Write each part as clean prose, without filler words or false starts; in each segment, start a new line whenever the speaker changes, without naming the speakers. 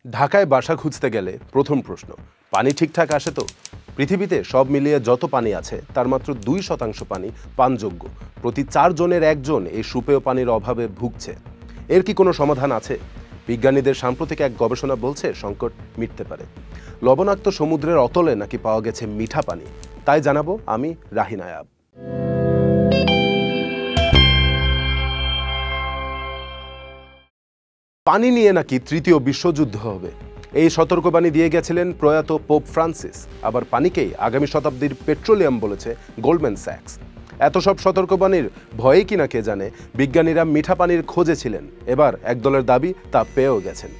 ঢাকায় বাসা খুঁজতে গেলে প্রথম প্রশ্ন, পানি ঠিকঠাক আসে তো? পৃথিবীতে সব মিলিয়ে যত পানি আছে তার মাত্র 2% পানি পানযোগ্য। প্রতি 4 জনের একজন এই সুপেয় পানির অভাবে ভুগছে। এর কি কোনো সমাধান আছে? বিজ্ঞানীদের সাম্প্রতিক এক গবেষণা বলছে সংকট মিটতে পারে। লবণাক্ত সমুদ্রের অতলে নাকি পাওয়া গেছে মিঠা পানি। তাই জানাবো আমি রাহিন আয়াব। পানি নিয়ে নাকি তৃতীয় বিশ্বযুদ্ধ হবে, এই সতর্কবাণী দিয়ে গেছিলেন প্রয়াত পোপ ফ্রান্সিস। আবার পানিকেই আগামী শতাব্দীর পেট্রোলিয়াম বলেছে গোল্ডম্যান স্যাক্স। এত সব সতর্কবাণীর ভয়ে কিনা কে জানে বিজ্ঞানীরা মিঠা পানির খোঁজে ছিলেন। এবার একদলের দাবি তা পেয়েও গেছেন।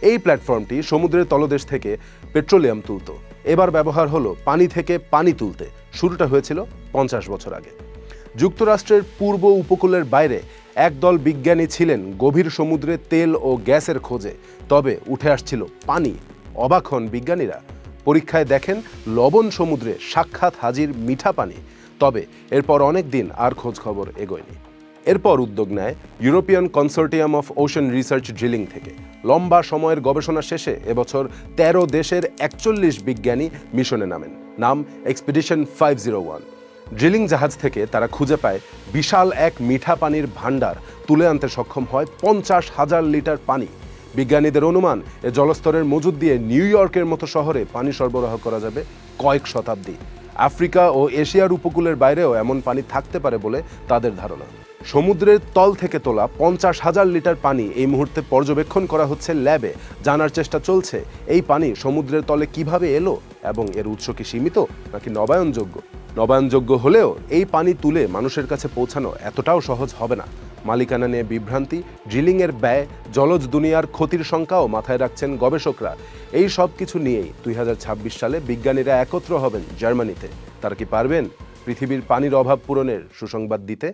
এই প্ল্যাটফর্মটি সমুদ্রের তলদেশ থেকে পেট্রোলিয়াম তুলত। এবার ব্যবহার হলো পানি থেকে পানি তুলতে। শুরুটা হয়েছিল 50 বছর আগে। যুক্তরাষ্ট্রের পূর্ব উপকূলের বাইরে একদল বিজ্ঞানী ছিলেন গভীর সমুদ্রে তেল ও গ্যাসের খোঁজে। তবে উঠে আসছিল পানি। অবাক হন বিজ্ঞানীরা। পরীক্ষায় দেখেন লবণ সমুদ্রে সাক্ষাৎ হাজির মিঠা পানি। তবে এরপর অনেক দিন আর খোঁজ খবর এগোয়নি। এরপর উদ্যোগ নেয় European consortium of ocean research drilling থেকে। লম্বা সময়ের গবেষণা শেষে এবছর 13 দেশের 41 বিজ্ঞানী মিশনে নামেন। নাম এক্সপিডিশন 501। ড্রিলিং জাহাজ থেকে তারা খুঁজে পায় বিশাল এক মিঠা পানির ভাণ্ডার। তুলে আনতে সক্ষম হয় 50,000 লিটার পানি। বিজ্ঞানীদের অনুমান এ জলস্তরের মজুদ দিয়ে নিউ ইয়র্কের মতো শহরে পানি সরবরাহ করা যাবে কয়েক শতাব্দী। আফ্রিকা ও এশিয়ার উপকূলের বাইরেও এমন পানি থাকতে পারে বলে তাদের ধারণা। সমুদ্রের তল থেকে তোলা 50,000 লিটার পানি এই মুহূর্তে পর্যবেক্ষণ করা হচ্ছে ল্যাবে। জানার চেষ্টা চলছে এই পানি সমুদ্রের তলে কিভাবে এলো এবং এর উৎস কি সীমিত নাকি নবায়নযোগ্য। নবায়নযোগ্য হলেও এই পানি তুলে মানুষের কাছে পৌঁছানো এতটাও সহজ হবে না। মালিকানা নিয়ে বিভ্রান্তি, ড্রিলিংয়ের ব্যয়, জলজ দুনিয়ার ক্ষতির সংখ্যাও মাথায় রাখছেন গবেষকরা। এই সব কিছু নিয়েই 2026 সালে বিজ্ঞানীরা একত্র হবেন জার্মানিতে। তারা কি পারবেন পৃথিবীর পানির অভাব পূরণের সুসংবাদ দিতে?